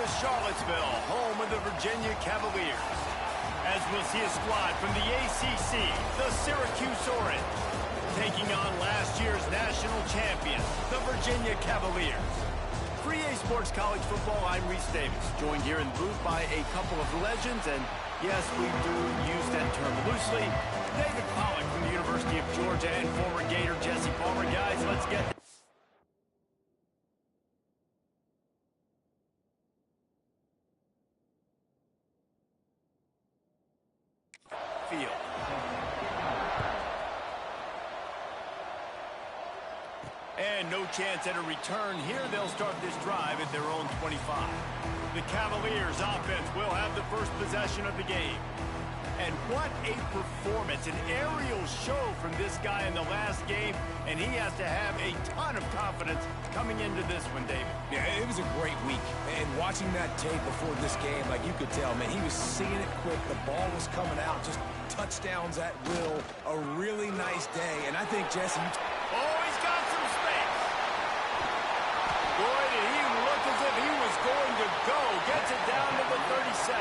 to Charlottesville, home of the Virginia Cavaliers. As we'll see a squad from the ACC, the Syracuse Orange, taking on last year's national champions, the Virginia Cavaliers. For EA Sports College Football, I'm Reese Davis, joined here in the booth by a couple of legends, and yes, we do use that term loosely. David Pollack from the University of Georgia and former Gator Jesse Palmer. Guys, let's get field. And no chance at a return here. They'll start this drive at their own 25. The Cavaliers offense will have the first possession of the game. And what a performance, an aerial show from this guy in the last game, and he has to have a ton of confidence coming into this one, David. Yeah, it was a great week, and watching that tape before this game, like you could tell, man, he was seeing it quick, the ball was coming out, just touchdowns at will, a really nice day, and I think, Jesse, oh, he's got some space. Boy, did he look as if he was going to go. Gets it down to the 37.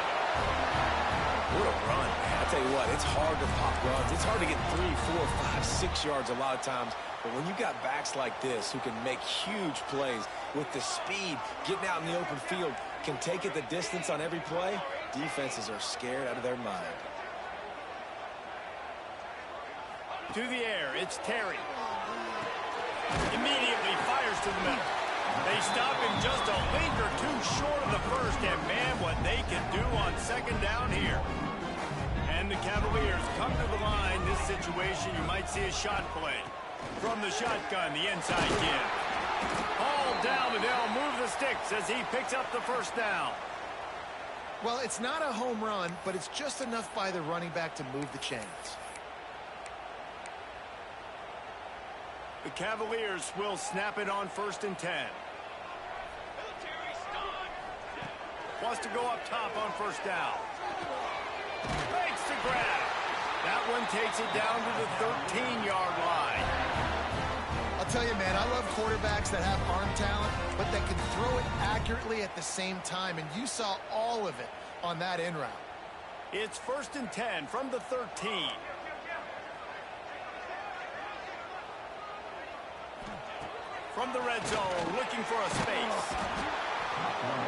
What a run, man. I tell you what, it's hard to pop runs. It's hard to get 3, 4, 5, 6 yards a lot of times. But when you got backs like this who can make huge plays with the speed, getting out in the open field, can take it the distance on every play, defenses are scared out of their mind. To the air, it's Terry. Immediately fires to the middle. They stop him just a link or two short of the first, and man, what they can do on second down here. And the Cavaliers come to the line. This situation, you might see a shot play. From the shotgun, the inside kid. All down, and they'll move the sticks as he picks up the first down. Well, it's not a home run, but it's just enough by the running back to move the chains. The Cavaliers will snap it on 1st and 10. Wants to go up top on 1st down. Makes the grab. That one takes it down to the 13-yard line. I'll tell you, man, I love quarterbacks that have arm talent, but that can throw it accurately at the same time, and you saw all of it on that in route. It's 1st and 10 from the 13. From the red zone, looking for a space.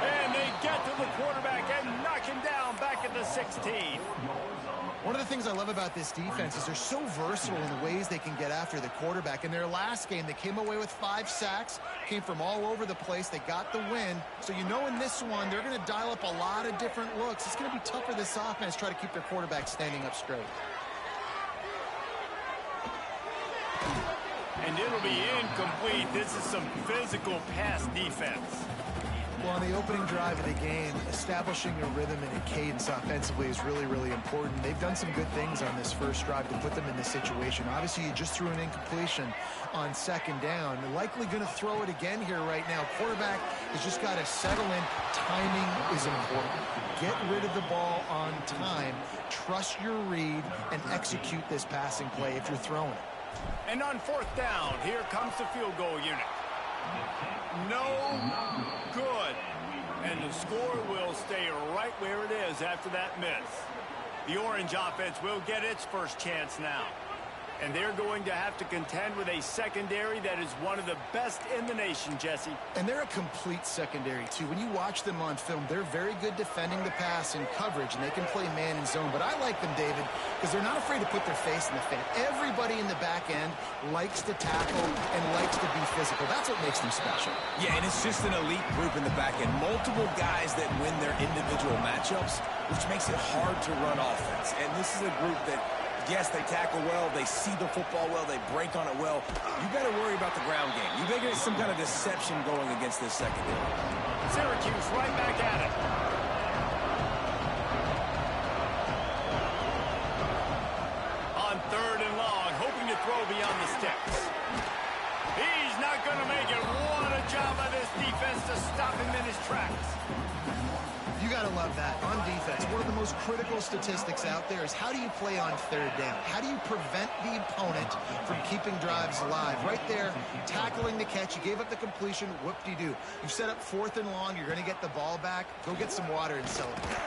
And they get to the quarterback and knock him down back at the 16. One of the things I love about this defense is they're so versatile in the ways they can get after the quarterback. In their last game, they came away with 5 sacks, came from all over the place. They got the win. So you know in this one, they're going to dial up a lot of different looks. It's going to be tough for this offense to try to keep their quarterback standing up straight. And it'll be incomplete. This is some physical pass defense. Well, on the opening drive of the game, establishing a rhythm and a cadence offensively is really, really important. They've done some good things on this first drive to put them in this situation. Obviously, you just threw an incompletion on 2nd down. They're likely going to throw it again here right now. Quarterback has just got to settle in. Timing is important. Get rid of the ball on time. Trust your read and execute this passing play if you're throwing it. And on 4th down, here comes the field goal unit. No good. And the score will stay right where it is after that miss. The Orange offense will get its first chance now. And they're going to have to contend with a secondary that is one of the best in the nation, Jesse. And they're a complete secondary, too. When you watch them on film, they're very good defending the pass and coverage, and they can play man and zone. But I like them, David, because they're not afraid to put their face in the fan. Everybody in the back end likes to tackle and likes to be physical. That's what makes them special. Yeah, and it's just an elite group in the back end. Multiple guys that win their individual matchups, which makes it hard to run offense. And this is a group that, yes, they tackle well, they see the football well, they break on it well. You got to worry about the ground game. You better get some kind of deception going against this secondary. Syracuse right back at it. On 3rd and long, hoping to throw beyond the sticks. He's not going to make it. What a job by this defense to stop him in his tracks. You got to love that. On defense, one of the most critical statistics out there is how do you play on third down? How do you prevent the opponent from keeping drives alive? Right there, tackling the catch. You gave up the completion. Whoop-de-doo. You set up 4th and long. You're going to get the ball back. Go get some water and celebrate.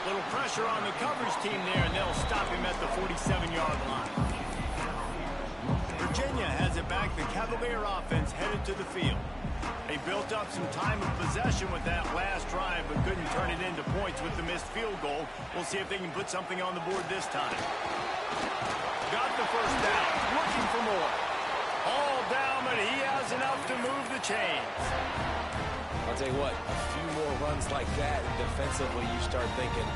Little pressure on the coverage team there, and they'll stop him at the 47-yard line. Virginia has it back. The Cavalier offense headed to the field. They built up some time of possession with that last drive, but couldn't turn it into points with the missed field goal. We'll see if they can put something on the board this time. Got the first down, looking for more. All down, but he has enough to move the chains. I'll tell you what, a few more runs like that, and defensively you start thinking,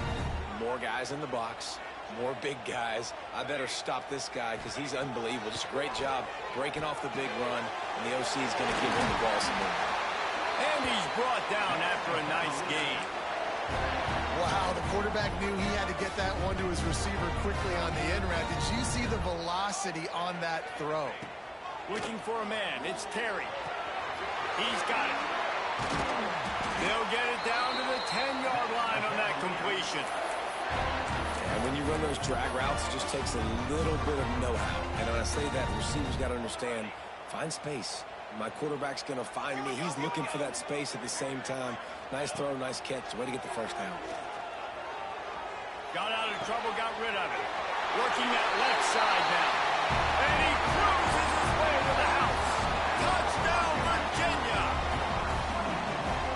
more guys in the box, more big guys. I better stop this guy because he's unbelievable. Just a great job breaking off the big run, and the OC is going to give him the ball some more. And he's brought down after a nice gain. Wow, the quarterback knew he had to get that one to his receiver quickly on the in route. Did you see the velocity on that throw? Looking for a man. It's Terry. He's got it. They'll get it down to the 10-yard line on that completion. And when you run those drag routes, it just takes a little bit of know-how. And when I say that, the receiver's got to understand, find space. My quarterback's going to find me. He's looking for that space at the same time. Nice throw, nice catch. Way to get the first down. Got out of trouble, got rid of it. Working that left side now. And he cruises his way to the house. Touchdown, Virginia!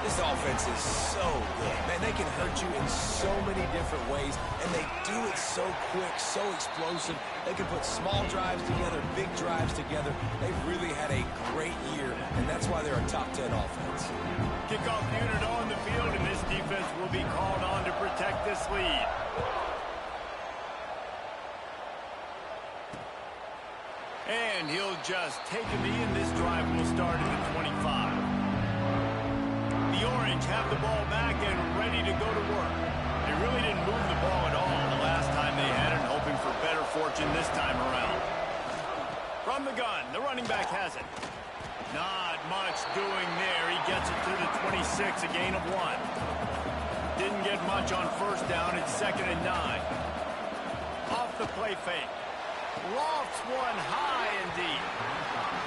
This offense is so good. Man, they can hurt you in so many different ways, and they do it so quick, so explosive. They can put small drives together, big drives together. They've really had a great year, and that's why they're a top 10 offense. Kickoff unit on the field, and this defense will be called on to protect this lead. And he'll just take a knee, and this drive will start at the 25. The Orange have the ball back and ready to go to work. They really didn't move the ball at all the last time they had it, hoping for better fortune this time around. From the gun, the running back has it. Not much doing there. He gets it to the 26, a gain of 1. Didn't get much on first down. It's 2nd and 9. Off the play fake. Lofts one high and deep.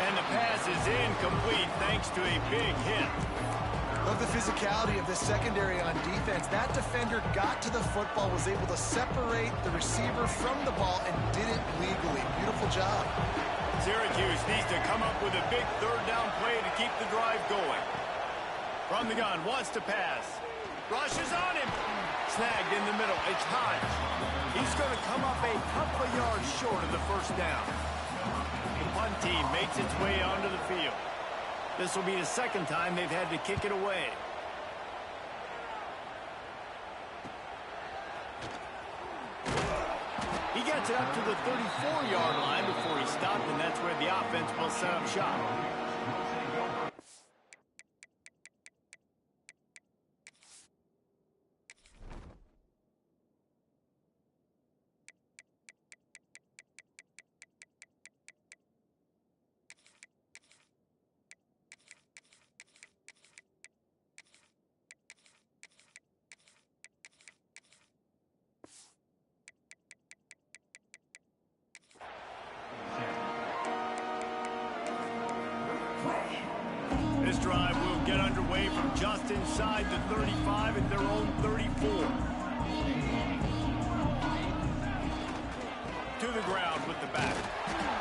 And the pass is incomplete thanks to a big hit. Love the physicality of the secondary on defense. That defender got to the football, was able to separate the receiver from the ball, and did it legally. Beautiful job. Syracuse needs to come up with a big third down play to keep the drive going. From the gun, wants to pass. Rushes on him. Snagged in the middle. It's Hodge. He's going to come up a couple of yards short of the first down. The punt team makes its way onto the field. This will be the second time they've had to kick it away. He gets it up to the 34-yard line before he stopped, and that's where the offense will set up shop. This drive will get underway from just inside the 35 at their own 34. To the ground with the back.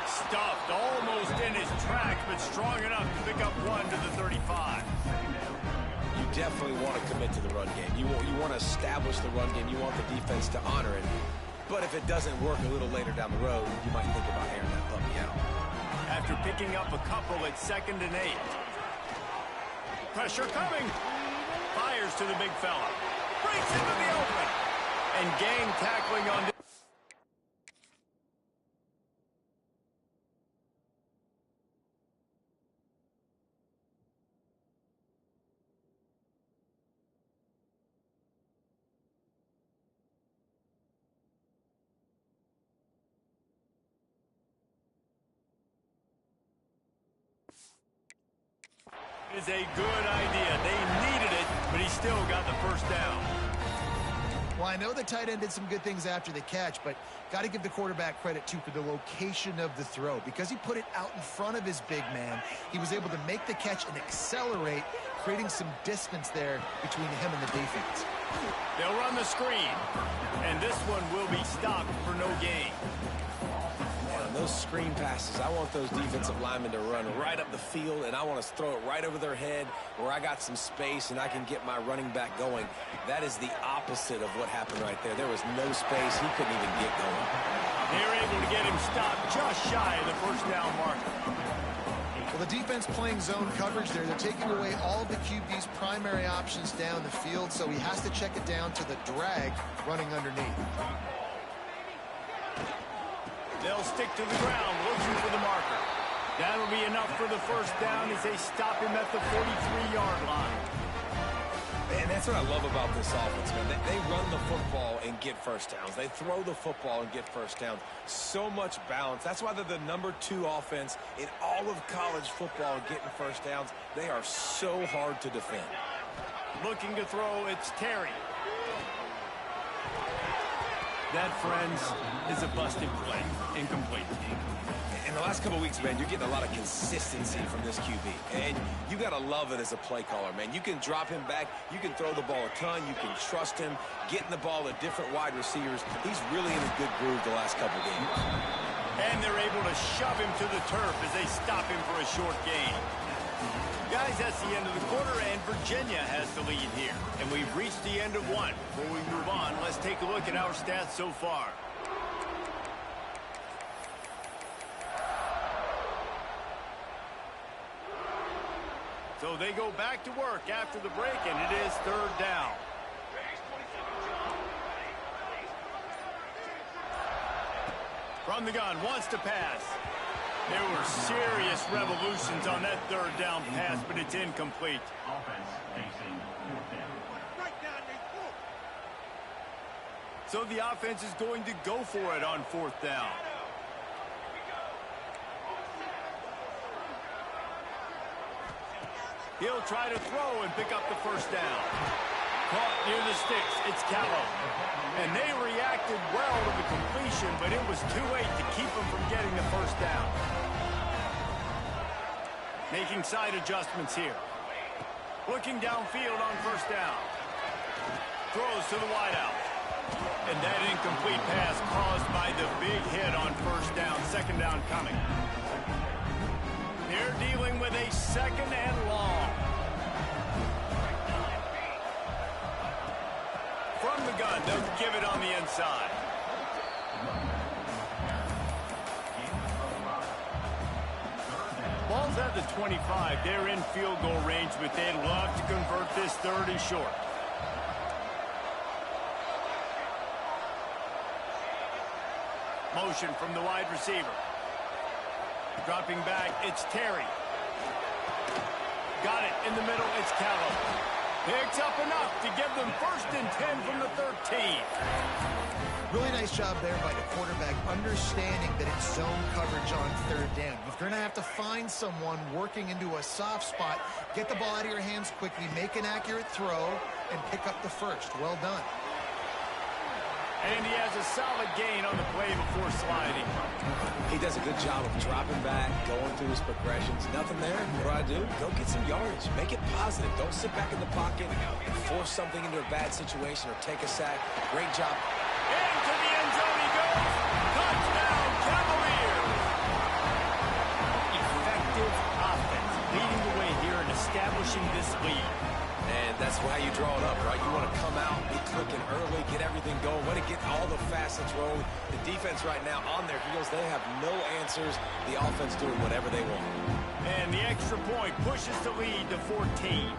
Stuffed almost in his tracks, but strong enough to pick up 1 to the 35. You definitely want to commit to the run game. You want to establish the run game. You want the defense to honor it. But if it doesn't work a little later down the road, you might think about airing that puppy out. After picking up a couple at 2nd and 8. Pressure coming. Fires to the big fella. Breaks into the open. And gang tackling on... is a good idea. They needed it. but he still got the first down. Well, I know the tight end did some good things after the catch, but got to give the quarterback credit, too, for the location of the throw. Because he put it out in front of his big man, he was able to make the catch and accelerate, creating some distance there between him and the defense. They'll run the screen, and this one will be stopped for no gain. Those screen passes, I want those defensive linemen to run right up the field, and I want to throw it right over their head where I got some space and I can get my running back going. That is the opposite of what happened right there. There was no space. He couldn't even get going. They're able to get him stopped just shy of the first down marker. Well, the defense playing zone coverage there. They're taking away all of the QB's primary options down the field, so he has to check it down to the drag running underneath. They'll stick to the ground, looking for the marker. That'll be enough for the first down as they stop him at the 43-yard line. And that's what I love about this offense, man. They run the football and get first downs. They throw the football and get first downs. So much balance. That's why they're the #2 offense in all of college football getting first downs. They are so hard to defend. Looking to throw, it's Terry. That, friends, is a busted play. Incomplete. In the last couple of weeks, man, you're getting a lot of consistency from this QB. And you got to love it as a play caller, man. You can drop him back. You can throw the ball a ton. You can trust him, getting the ball to different wide receivers. He's really in a good groove the last couple of games. And they're able to shove him to the turf as they stop him for a short gain. Guys, that's the end of the quarter, and Virginia has the lead here. And we've reached the end of one. Before we move on, let's take a look at our stats so far. So they go back to work after the break, and it is third down. From the gun, wants to pass. There were serious revolutions on that third down pass, but it's incomplete. So the offense is going to go for it on fourth down. He'll try to throw and pick up the first down. Caught near the sticks. It's Callow. And they reacted well to the completion, but it was too late to keep them from getting the first down. Making side adjustments here. Looking downfield on first down. Throws to the wideout. And that incomplete pass caused by the big hit on first down. Second down coming. They're dealing with a second and long. From the gun, they'll give it on the inside. Ball's at the 25. They're in field goal range, but they'd love to convert this third and short. Motion from the wide receiver. Dropping back, it's Terry. Got it in the middle, it's Callow. Picks up enough to give them first and 10 from the 13. Really nice job there by the quarterback, understanding that it's zone coverage on third down. You're going to have to find someone working into a soft spot, get the ball out of your hands quickly, make an accurate throw, and pick up the first. Well done. And he has a solid gain on the play before sliding. He does a good job of dropping back, going through his progressions. Nothing there. What do? Go get some yardage. Make it positive. Don't sit back in the pocket and force something into a bad situation or take a sack. Great job. Into the end zone he goes. Touchdown, Cavaliers. Effective offense, leading the way here and establishing this lead. And that's why you draw it up, right? You want to come out, be clicking early, get everything going, want to get all the facets rolling. The defense right now on their heels, they have no answers. The offense doing whatever they want. And the extra point pushes the lead to 14.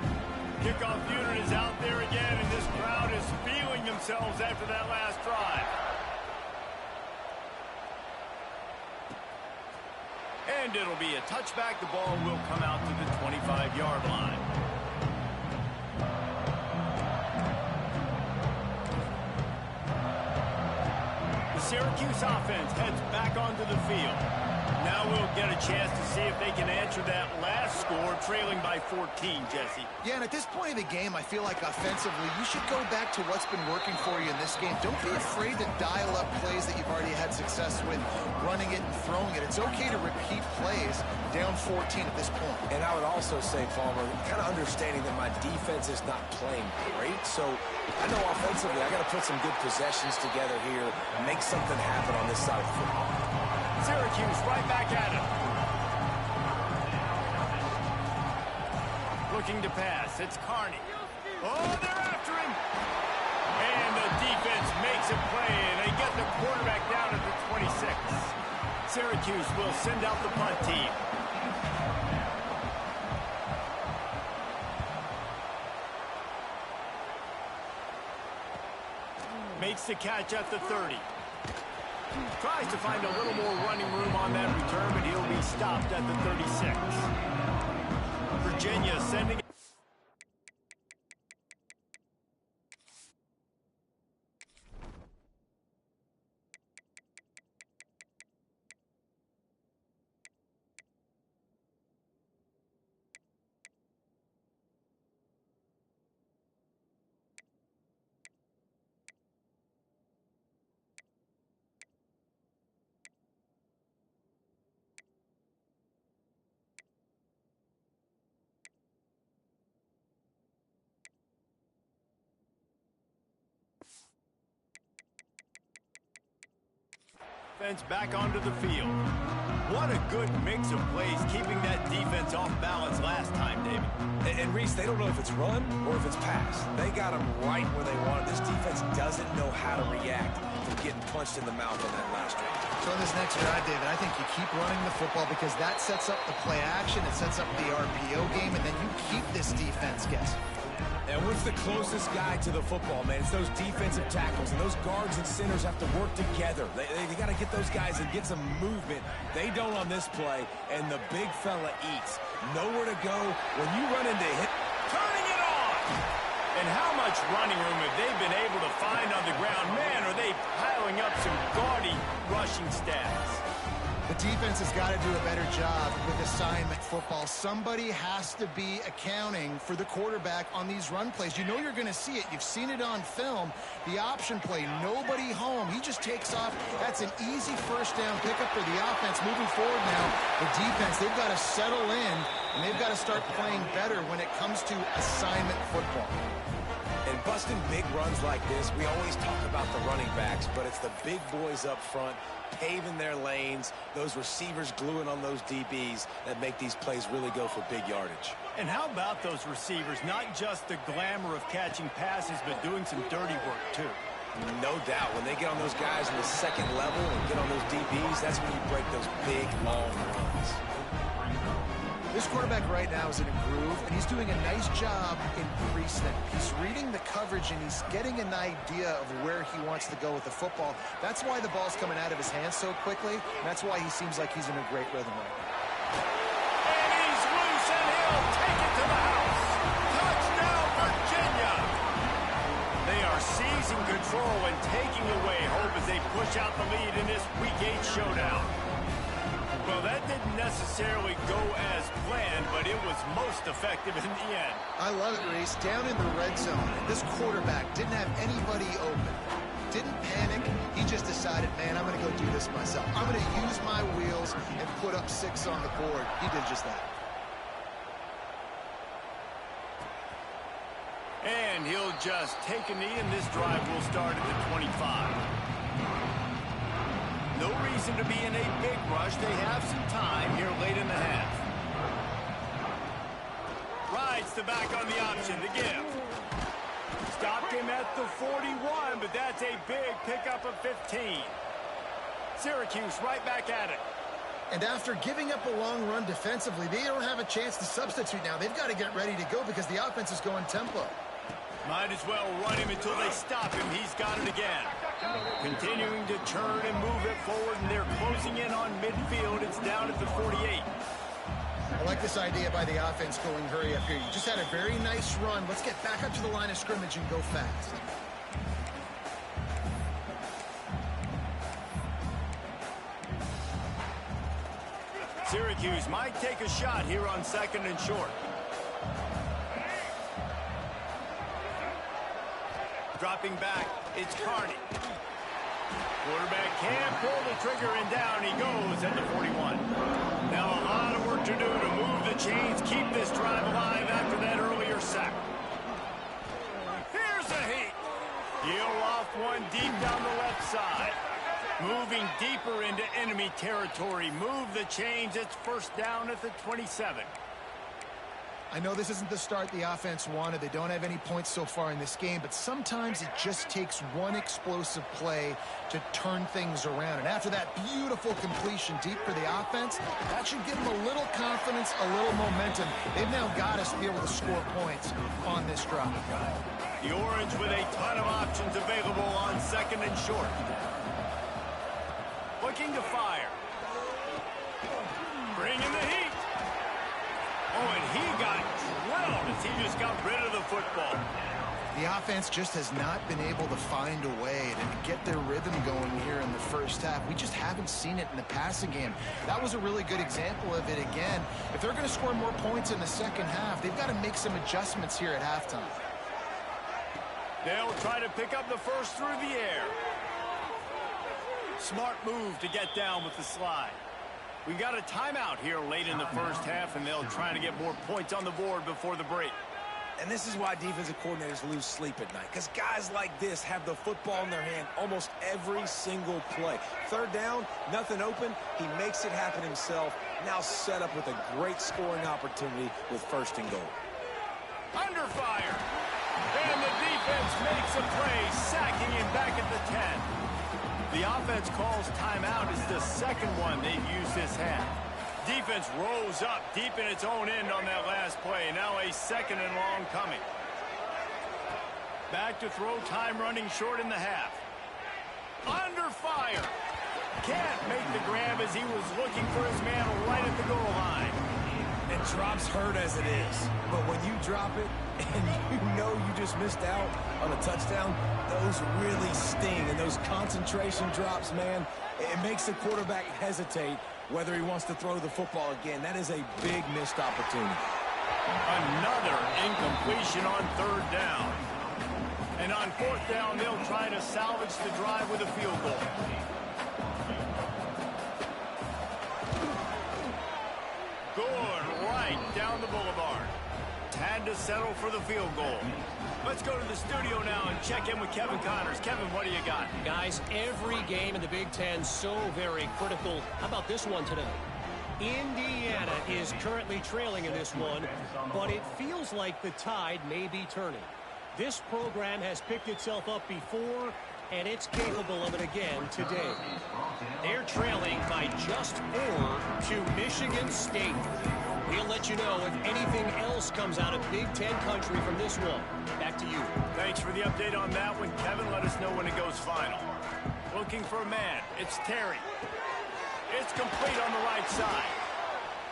Kickoff unit is out there again, and this crowd is feeling themselves after that last drive. And it'll be a touchback. The ball will come out to the 25-yard line. The Syracuse offense heads back onto the field. Now we'll get a a chance to see if they can answer that last score, trailing by 14, Jesse. Yeah, and at this point of the game, I feel like offensively, you should go back to what's been working for you in this game. Don't be afraid to dial up plays that you've already had success with, running it and throwing it. It's okay to repeat plays down 14 at this point. And I would also say, Palmer, kind of understanding that my defense is not playing great, so I know offensively I got to put some good possessions together here and make something happen on this side of the football. Syracuse right back at him. Looking to pass. It's Carney. Oh, they're after him. And the defense makes a play, and they get the quarterback down at the 26. Syracuse will send out the punt team. Makes the catch at the 30. Tries to find a little more running room on that return, but he'll be stopped at the 36. Virginia sending... back onto the field. What a good mix of plays, keeping that defense off balance last time, David. And Reese, they don't know if it's run or if it's pass. They got them right where they want it. This defense doesn't know how to react to getting punched in the mouth on that last drive. So in this next drive, David, I think you keep running the football because that sets up the play action, it sets up the RPO game, and then you keep this defense guessing. And what's the closest guy to the football, man? It's those defensive tackles, and those guards and centers have to work together. They got to get those guys and get some movement. They don't on this play, and the big fella eats. Nowhere to go when you run into hit. Turning it on! And how much running room have they been able to find on the ground? Man, are they piling up some gaudy rushing stats. The defense has got to do a better job with assignment football. Somebody has to be accounting for the quarterback on these run plays. You know you're going to see it. You've seen it on film. The option play, nobody home. He just takes off. That's an easy first down pickup for the offense. Moving forward now, the defense, they've got to settle in, and they've got to start playing better when it comes to assignment football. And busting big runs like this, we always talk about the running backs, but it's the big boys up front, paving their lanes, those receivers gluing on those DBs that make these plays really go for big yardage. And how about those receivers? Not just the glamour of catching passes, but doing some dirty work, too. No doubt. When they get on those guys in the second level and get on those DBs, that's when you break those big, long runs. This quarterback right now is in a groove, and he's doing a nice job in pre-snap. He's reading the coverage, and he's getting an idea of where he wants to go with the football. That's why the ball's coming out of his hands so quickly, and that's why he seems like he's in a great rhythm right now. And he's loose, and he'll take it to the house. Touchdown, Virginia! They are seizing control and taking away hope as they push out the lead in this Week 8 showdown. Well, that didn't necessarily go as planned, but it was most effective in the end. I love it, Reese. Down in the red zone, this quarterback didn't have anybody open. Didn't panic. He just decided, man, I'm going to go do this myself. I'm going to use my wheels and put up 6 on the board. He did just that. And he'll just take a knee, and this drive will start at the 25. No reason to be in a big rush. They have some time here late in the half. Rides the back on the option to give. Stopped him at the 41, but that's a big pickup of 15. Syracuse right back at it. And after giving up a long run defensively, they don't have a chance to substitute now. They've got to get ready to go because the offense is going tempo. Might as well run him until they stop him. He's got it again. Continuing to turn and move it forward, and they're closing in on midfield. It's down at the 48. I like this idea by the offense going hurry up here. You just had a very nice run. Let's get back up to the line of scrimmage and go fast. Syracuse might take a shot here on 2nd and short. Dropping back, it's Carney. Quarterback can't pull the trigger, and down he goes at the 41. Now a lot of work to do to move the chains, keep this drive alive after that earlier sack. Here's a heat. He'll off one deep down the left side. Moving deeper into enemy territory. Move the chains. It's 1st down at the 27. I know this isn't the start the offense wanted. They don't have any points so far in this game, but sometimes it just takes one explosive play to turn things around. And after that beautiful completion deep for the offense, that should give them a little confidence, a little momentum. They've now got us to be able to score points on this drive. The Orange with a ton of options available on 2nd and short. Looking to fire. Bringing the heat. Oh, and he got drilled as he just got rid of the football. The offense just has not been able to find a way to get their rhythm going here in the first half. We just haven't seen it in the passing game. That was a really good example of it again. If they're going to score more points in the second half, they've got to make some adjustments here at halftime. They'll try to pick up the first through the air. Smart move to get down with the slide. We've got a timeout here late in the first half, and they'll try to get more points on the board before the break. And this is why defensive coordinators lose sleep at night, because guys like this have the football in their hand almost every single play. 3rd down, nothing open. He makes it happen himself. Now set up with a great scoring opportunity with 1st and goal. Under fire. And the defense makes a play, sacking him back at the 10. The offense calls timeout. It's the 2nd one they've used this half. Defense rolls up deep in its own end on that last play. Now a 2nd and long coming. Back to throw, time running short in the half. Under fire. Can't make the grab as he was looking for his man right at the goal line. And drops hurt as it is. But when you drop it and you know you just missed out on a touchdown, those really sting. And those concentration drops, man, it makes the quarterback hesitate whether he wants to throw the football again. That is a big missed opportunity. Another incompletion on 3rd down. And on 4th down, they'll try to salvage the drive with a field goal. Good right down the boulevard. Had to settle for the field goal. Let's go to the studio now and check in with Kevin Connors. Kevin, what do you got? Guys, every game in the Big Ten so very critical. How about this one today? Indiana is currently trailing in this one, but it feels like the tide may be turning. This program has picked itself up before, and it's capable of it again today. They're trailing by just 4 to Michigan State. We'll let you know if anything else comes out of Big Ten country from this one. Back to you. Thanks for the update on that one, Kevin. Let us know when it goes final. Looking for a man. It's Terry. It's complete on the right side.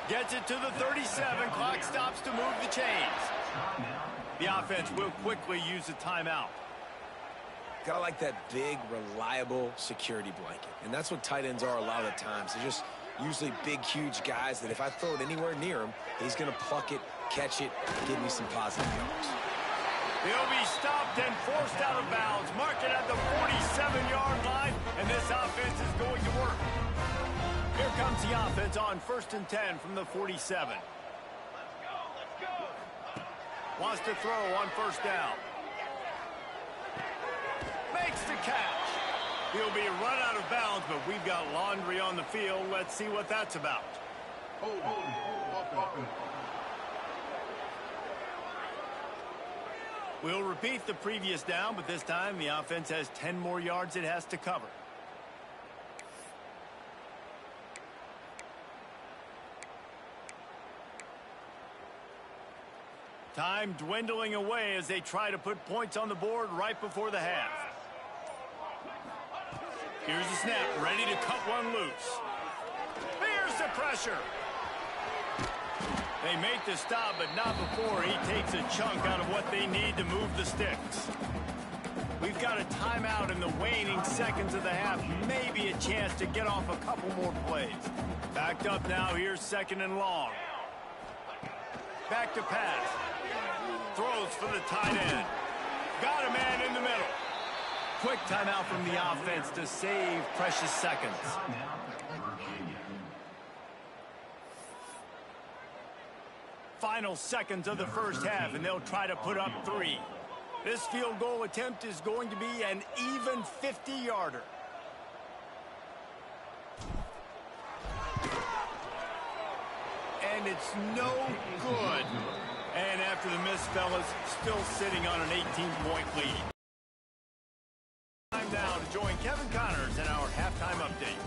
Gets it to the 37. Clock stops to move the chains. The offense will quickly use a timeout. Gotta like that big, reliable security blanket. And that's what tight ends are a lot of the times. They're just usually big, huge guys that if I throw it anywhere near him, he's going to pluck it, catch it, give me some positive yards. He'll be stopped and forced out of bounds. Mark it at the 47-yard line, and this offense is going to work. Here comes the offense on 1st and 10 from the 47. Let's go. Wants to throw on 1st down. Makes the catch. He'll be run out of bounds, but we've got laundry on the field. Let's see what that's about. We'll repeat the previous down, but this time the offense has 10 more yards it has to cover. Time dwindling away as they try to put points on the board right before the half. Here's the snap, ready to cut one loose. Here's the pressure. They make the stop, but not before he takes a chunk out of what they need to move the sticks. We've got a timeout in the waning seconds of the half. Maybe a chance to get off a couple more plays. Backed up now. Here's 2nd and long. Back to pass. Throws for the tight end. Got a man in the middle. Quick timeout from the offense to save precious seconds. Final seconds of the first half, and they'll try to put up 3. This field goal attempt is going to be an even 50-yarder. And it's no good. And after the miss, fellas, still sitting on an 18-point lead. Time now to join Kevin Connors in our halftime update.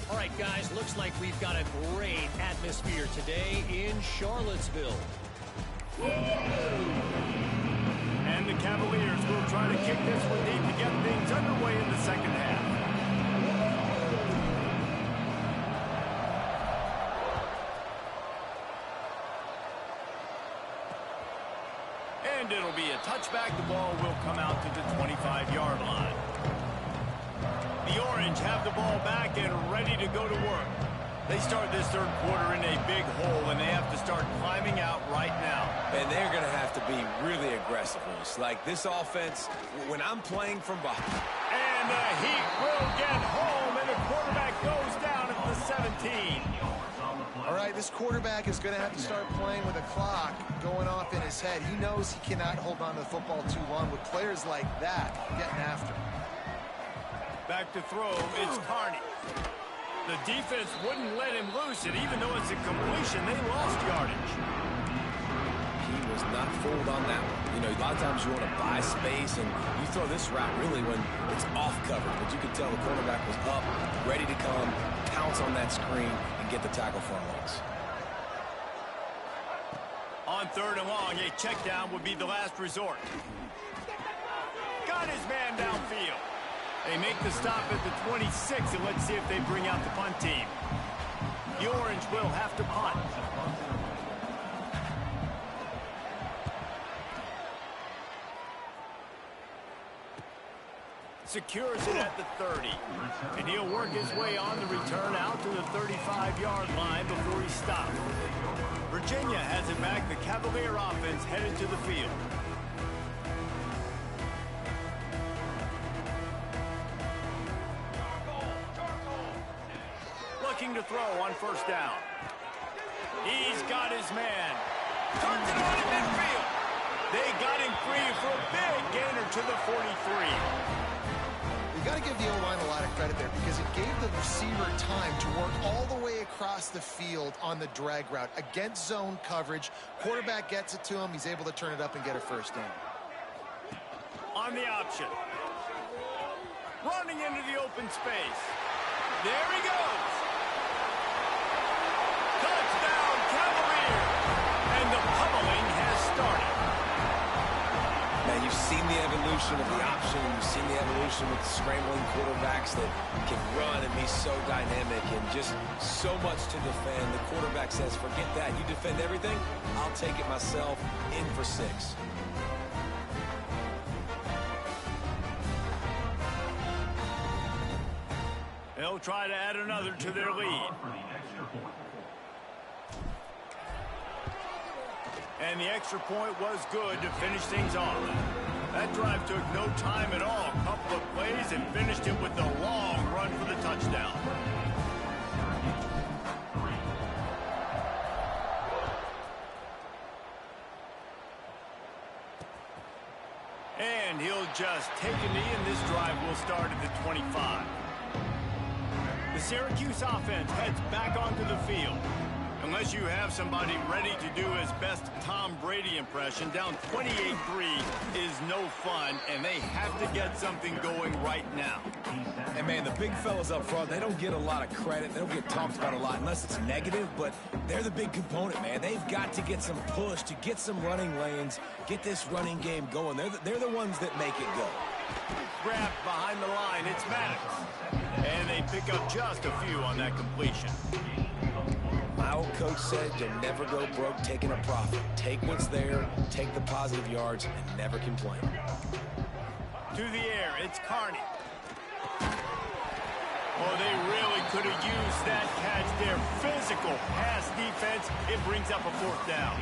All right, guys, looks like we've got a great atmosphere today in Charlottesville. And the Cavaliers will try to kick this one deep to get things underway in the second half. And it'll be a touchback. The ball will come out to the 25-yard line. The Orange have the ball back and ready to go to work. They start this third quarter in a big hole, and they have to start climbing out right now. And they're going to have to be really aggressive. Like this offense, when I'm playing from behind. And the Heat will get home, and the quarterback goes down at the 17. All right, this quarterback is going to have to start playing with a clock going off in his head. He knows he cannot hold on to the football too long with players like that getting after him. Back to throw, it's Carney. The defense wouldn't let him loose, and even though it's a completion, they lost yardage. He was not fooled on that one. You know, a lot of times you want to buy space, and you throw this route really when it's off coverage. But you could tell the quarterback was up, ready to come, pounce on that screen, and get the tackle for legs. On 3rd and long, a check down would be the last resort. Got his man downfield. They make the stop at the 26, and let's see if they bring out the punt team. The Orange will have to punt. Secures it at the 30. And he'll work his way on the return out to the 35-yard line before he stops. Virginia has it back. The Cavalier offense headed to the field. Looking to throw on 1st down. He's got his man. Turns it on in midfield. They got him free for a big gainer to the 43. You got to give the O-line a lot of credit there because it gave the receiver time to work all the way across the field on the drag route against zone coverage. Quarterback gets it to him. He's able to turn it up and get a 1st down. On the option. Running into the open space. There he goes. Touchdown, Cavaliers! And the pummeling has started. Now, you've seen the evolution of the option. You've seen the evolution with scrambling quarterbacks that can run and be so dynamic and just so much to defend. The quarterback says, forget that. You defend everything, I'll take it myself. In for 6. They'll try to add another to their lead. And the extra point was good to finish things off. That drive took no time at all. A couple of plays and finished it with the long run for the touchdown. And he'll just take a knee, and this drive will start at the 25. The Syracuse offense heads back onto the field. Unless you have somebody ready to do his best Tom Brady impression, down 28-3 is no fun, and they have to get something going right now. And, man, the big fellas up front, they don't get a lot of credit. They don't get talked about a lot unless it's negative, but they're the big component, man. They've got to get some push, to get some running lanes, get this running game going. They're the ones that make it go. Grabbed behind the line, it's Maddox. And they pick up just a few on that completion. My old coach said you'll never go broke taking a profit. Take what's there, take the positive yards, and never complain. To the air, it's Carney. Oh, they really could have used that catch there. Physical pass defense. It brings up a fourth down.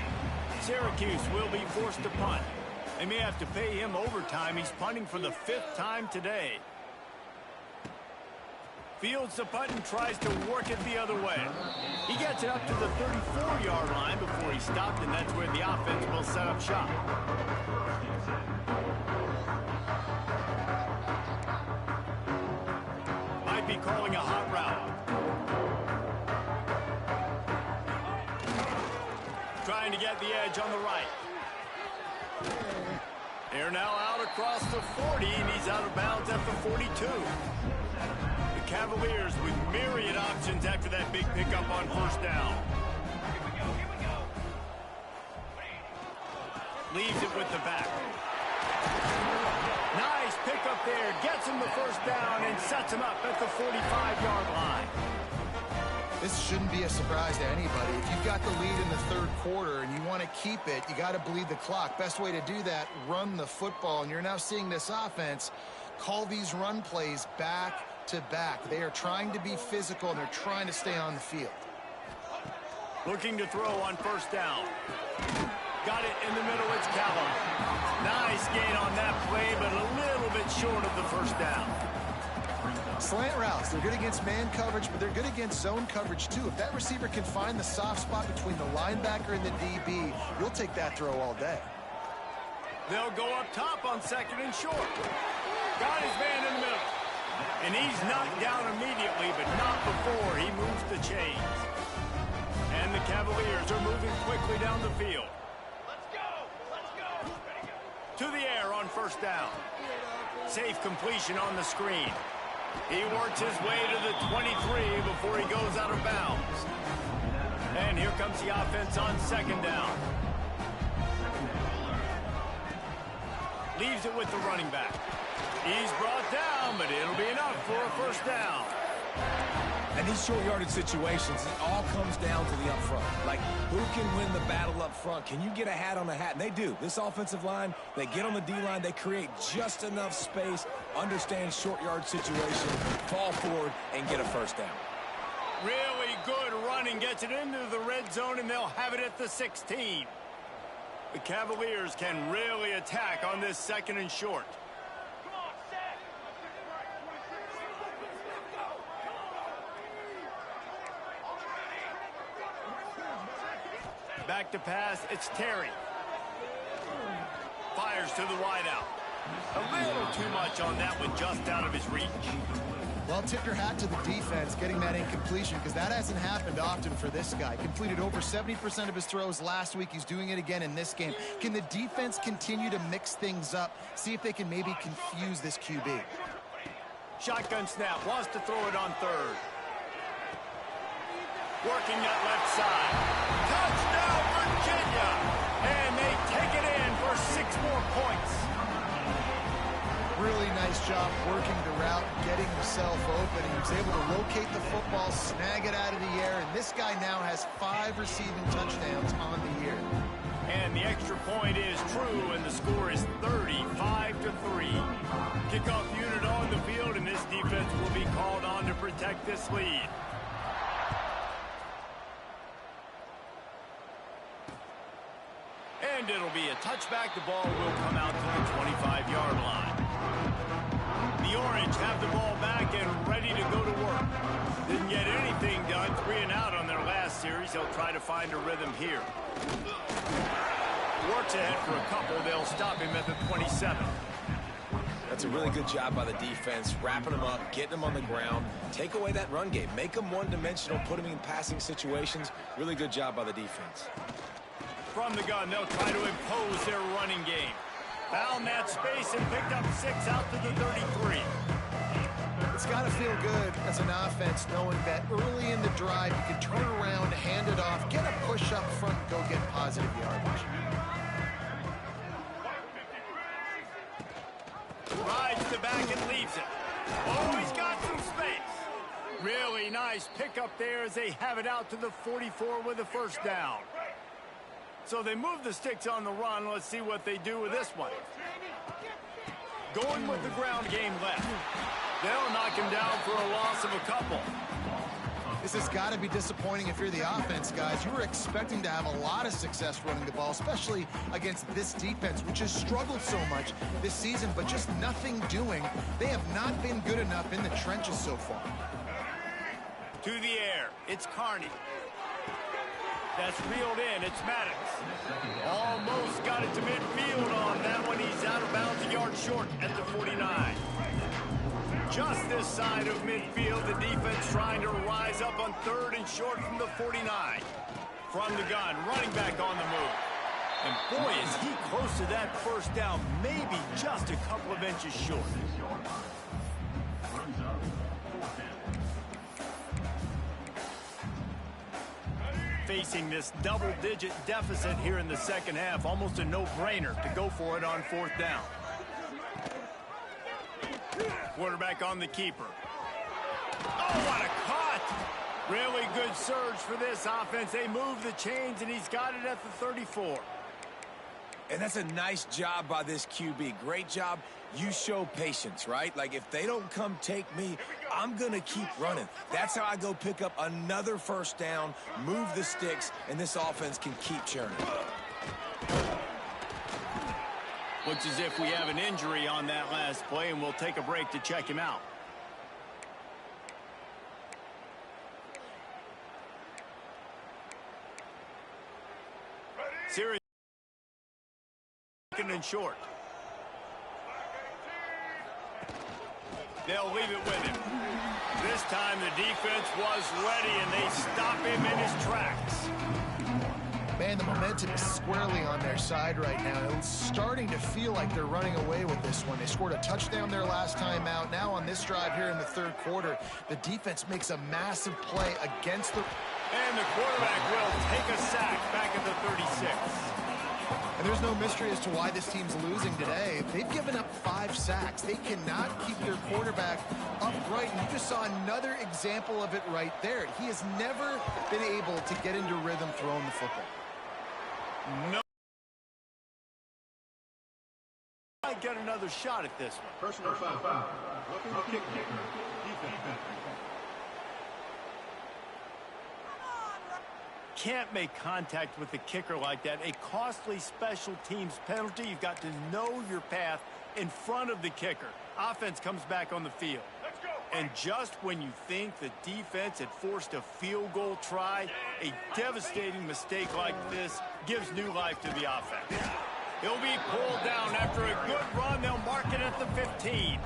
Syracuse will be forced to punt. They may have to pay him overtime. He's punting for the 5th time today. Fields the punt and tries to work it the other way. He gets it up to the 34-yard line before he stopped, and that's where the offense will set up shop. Might be calling a hot route. Trying to get the edge on the right. They're now out across the 40, and he's out of bounds at the 42. Cavaliers with myriad options after that big pickup on first down. Leaves it with the back. Nice pickup there. Gets him the first down and sets him up at the 45-yard line. This shouldn't be a surprise to anybody. If you've got the lead in the third quarter and you want to keep it, you got to bleed the clock. Best way to do that, run the football. And you're now seeing this offense call these run plays back to back. They are trying to be physical, and they're trying to stay on the field. Looking to throw on first down. Got it in the middle. It's Callum. Nice gain on that play, but a little bit short of the first down. Slant routes, they're good against man coverage, but they're good against zone coverage too. If that receiver can find the soft spot between the linebacker and the DB, you'll take that throw all day. They'll go up top on second and short. Got his man in the middle. And he's knocked down immediately, but not before he moves the chains. And the Cavaliers are moving quickly down the field. Let's go! Let's go! To the air on first down. Safe completion on the screen. He works his way to the 23 before he goes out of bounds. And here comes the offense on second down. Leaves it with the running back. He's brought down, but it'll be enough for a first down. And these short yardage situations, it all comes down to the up front. Like, who can win the battle up front? Can you get a hat on a hat? And they do. This offensive line, they get on the D-line, they create just enough space, understand short yard situation, fall forward, and get a first down. Really good running, gets it into the red zone, and they'll have it at the 16. The Cavaliers can really attack on this second and short. Back to pass, it's Terry. Fires to the wideout. A little too much on that one, just out of his reach. Well, tip your hat to the defense getting that incompletion, because that hasn't happened often for this guy. Completed over 70% of his throws last week. He's doing it again in this game. Can the defense continue to mix things up? See if they can maybe confuse this QB. Shotgun snap, wants to throw it on third. Working that left side. Touchdown, Virginia! And they take it in for 6 more points. Really nice job working the route, getting himself open. He was able to locate the football, snag it out of the air, and this guy now has 5 receiving touchdowns on the year. And the extra point is true, and the score is 35-3. Kickoff unit on the field, and this defense will be called on to protect this lead. And it'll be a touchback. The ball will come out to the 25-yard line. The Orange have the ball back and ready to go to work. Didn't get anything done. 3 and out on their last series. They'll try to find a rhythm here. Works ahead for a couple. They'll stop him at the 27. That's a really good job by the defense, wrapping them up, getting them on the ground, take away that run game, make them one-dimensional, put them in passing situations. Really good job by the defense. From the gun, they'll try to impose their running game. Found that space and picked up 6 out to the 33. It's got to feel good as an offense knowing that early in the drive you can turn around, hand it off, get a push up front, and go get positive yardage. Rides the back and leaves it. Oh, he's got some space. Really nice pickup there as they have it out to the 44 with a first down. So they move the sticks on the run. Let's see what they do with this one. Going with the ground game left. They'll knock him down for a loss of a couple. This has got to be disappointing if you're the offense, guys. You were expecting to have a lot of success running the ball, especially against this defense, which has struggled so much this season, but just nothing doing. They have not been good enough in the trenches so far. To the air, it's Carney. That's reeled in, it's Maddox. Almost got it to midfield on that one. He's out of bounds, a yard short at the 49. Just this side of midfield, the defense trying to rise up on 3rd and short from the 49. From the gun, running back on the move. And boy, is he close to that first down, maybe just a couple of inches short. Facing this double-digit deficit here in the second half, almost a no-brainer to go for it on 4th down. Quarterback on the keeper. Oh, what a cut! Really good surge for this offense. They move the chains, and he's got it at the 34. And that's a nice job by this QB. Great job. You show patience, right? Like, if they don't come take me, I'm going to keep running. That's how I go pick up another first down, move the sticks, and this offense can keep churning. Looks as if we have an injury on that last play, and we'll take a break to check him out. Series second and short. They'll leave it with him. This time the defense was ready, and they stop him in his tracks. Man, the momentum is squarely on their side right now. It's starting to feel like they're running away with this one. They scored a touchdown their last time out. Now on this drive here in the 3rd quarter, the defense makes a massive play against the... And the quarterback will take a sack back at the 36. And there's no mystery as to why this team's losing today. They've given up 5 sacks. They cannot keep their quarterback upright. And you just saw another example of it right there. He has never been able to get into rhythm throwing the football. No. Might get another shot at this one. Personal foul. No kick. Defense. Can't make contact with the kicker like that. A costly special teams penalty. You've got to know your path in front of the kicker. Offense comes back on the field. And just when you think the defense had forced a field goal try, a devastating mistake like this gives new life to the offense. He'll be pulled down after a good run. They'll mark it at the 15.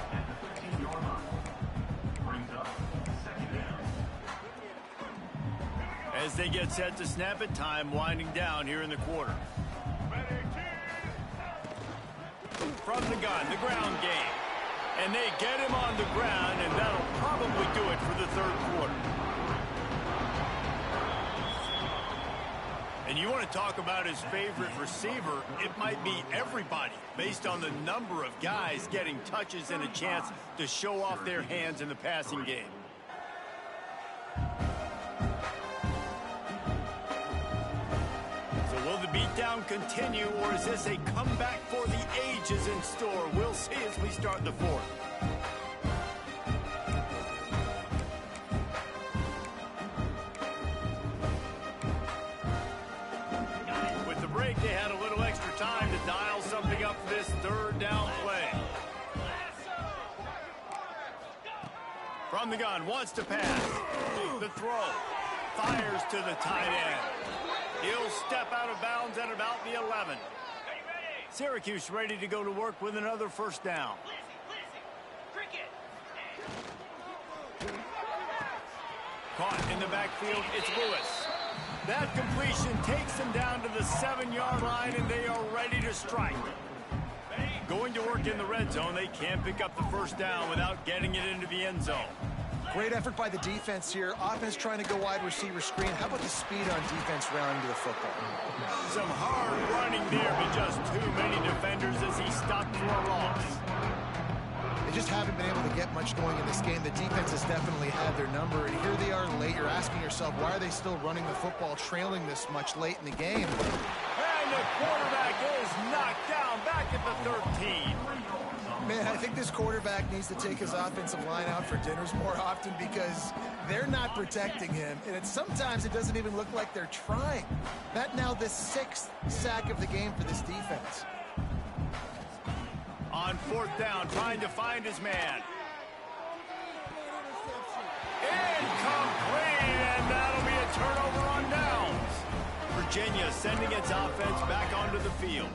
As they get set to snap it, time winding down here in the quarter. From the gun, the ground game. And they get him on the ground, and that'll probably do it for the 3rd quarter. And you want to talk about his favorite receiver, it might be everybody, based on the number of guys getting touches and a chance to show off their hands in the passing game. Will the beatdown continue, or is this a comeback for the ages in store? We'll see as we start the 4th. With the break, they had a little extra time to dial something up for this 3rd down play. From the gun, wants to pass. The throw. Fires to the tight end. He'll step out of bounds at about the 11. Syracuse ready to go to work with another first down. Caught in the backfield, it's Lewis. That completion takes them down to the 7-yard line, and they are ready to strike. Going to work in the red zone, they can't pick up the first down without getting it into the end zone. Great effort by the defense here. Offense trying to go wide receiver screen. How about the speed on defense rounding to the football? Some hard running there, but just too many defenders as he stopped for a loss. They just haven't been able to get much going in this game. The defense has definitely had their number, and here they are late. You're asking yourself, why are they still running the football, trailing this much late in the game? And the quarterback is knocked down back at the 13. Man, I think this quarterback needs to take his offensive line out for dinners more often because they're not protecting him. And sometimes it doesn't even look like they're trying. That now the 6th sack of the game for this defense. On 4th down, trying to find his man. Incomplete, and that'll be a turnover on downs. Virginia sending its offense back onto the field.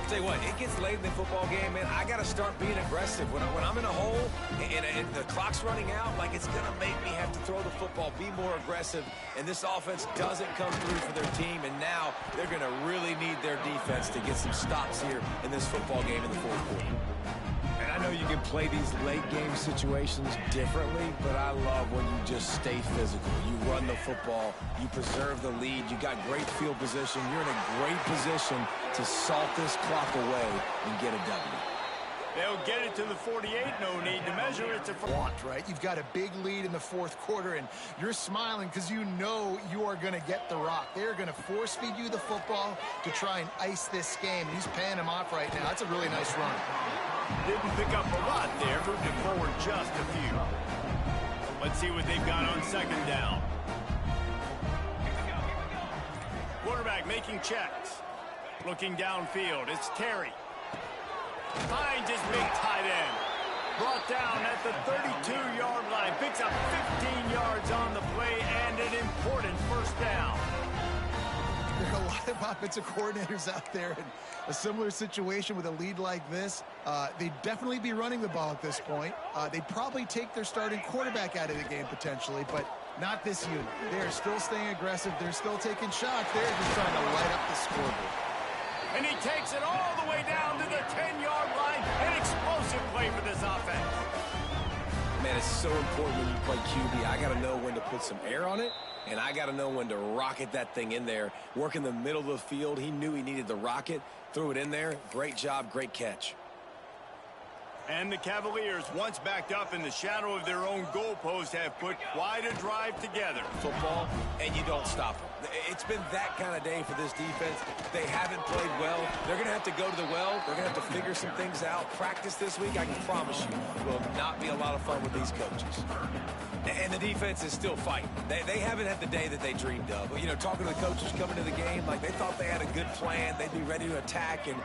Tell you what, it gets late in the football game, man. I got to start being aggressive. When I'm in a hole and the clock's running out, like it's going to make me have to throw the football, be more aggressive. And this offense doesn't come through for their team, and now they're going to really need their defense to get some stops here in this football game in the 4th quarter. And I know you can play these late game situations differently, but I love when you just stay physical. You run the football, you preserve the lead, you got great field position, you're in a great position to salt this clock away and get a W. They'll get it to the 48, no need to measure it to Want, right? You've got a big lead in the 4th quarter, and you're smiling because you know you are going to get the rock. They're going to force feed you the football to try and ice this game. He's paying him off right now. That's a really nice run. Didn't pick up a lot there, moved it forward just a few. Let's see what they've got on 2nd down. Quarterback making checks. Looking downfield, it's Terry. Finds his big tight end. Brought down at the 32-yard line. Picks up 15 yards on the play and an important 1st down. There are a lot of offensive coordinators out there in a similar situation with a lead like this. They'd definitely be running the ball at this point. They'd probably take their starting quarterback out of the game potentially, but not this unit. They're still staying aggressive. They're still taking shots. They're just trying to light up the scoreboard. And he takes it all the way down to the 10-yard line. An explosive play for this offense. Man, it's so important when you play QB. I got to know when to put some air on it, and I got to know when to rocket that thing in there. Work in the middle of the field. He knew he needed the rocket. Threw it in there. Great job, great catch. And the Cavaliers, once backed up in the shadow of their own goalpost, have put quite a drive together. Football, and you don't stop them. It's been that kind of day for this defense. They haven't played well. They're going to have to go to the well. They're going to have to figure some things out. Practice this week, I can promise you, will not be a lot of fun with these coaches. And the defense is still fighting. They haven't had the day that they dreamed of. You know, talking to the coaches coming to the game, like they thought they had a good plan. They'd be ready to attack and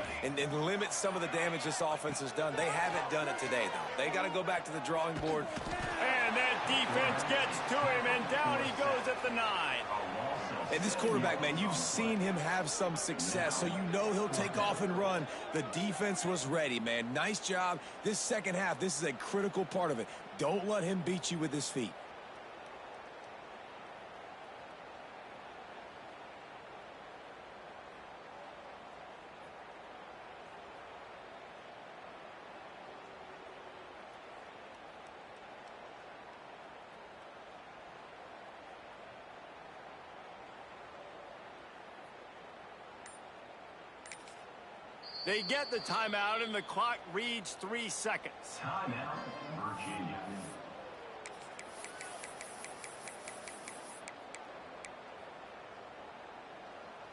limit some of the damage this offense has done. They haven't done it today, though. They got to go back to the drawing board. And that defense gets to him, and down he goes at the 9. And this quarterback, man, you've seen him have some success, so you know he'll take off and run. The defense was ready, man. Nice job. This 2nd half, this is a critical part of it. Don't let him beat you with his feet. They get the timeout, and the clock reads 3 seconds. Timeout, Virginia.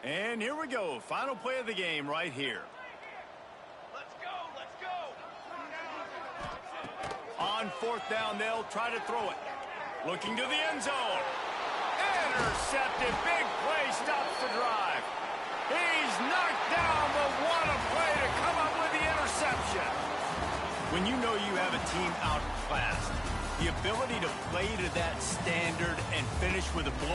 And here we go. Final play of the game right here. Let's go, let's go. On 4th down, they'll try to throw it. Looking to the end zone. Intercepted. Big play stops the drive. He's knocked down, but what a play to come up with the interception. When you know you have a team outclassed, the ability to play to that standard and finish with a blow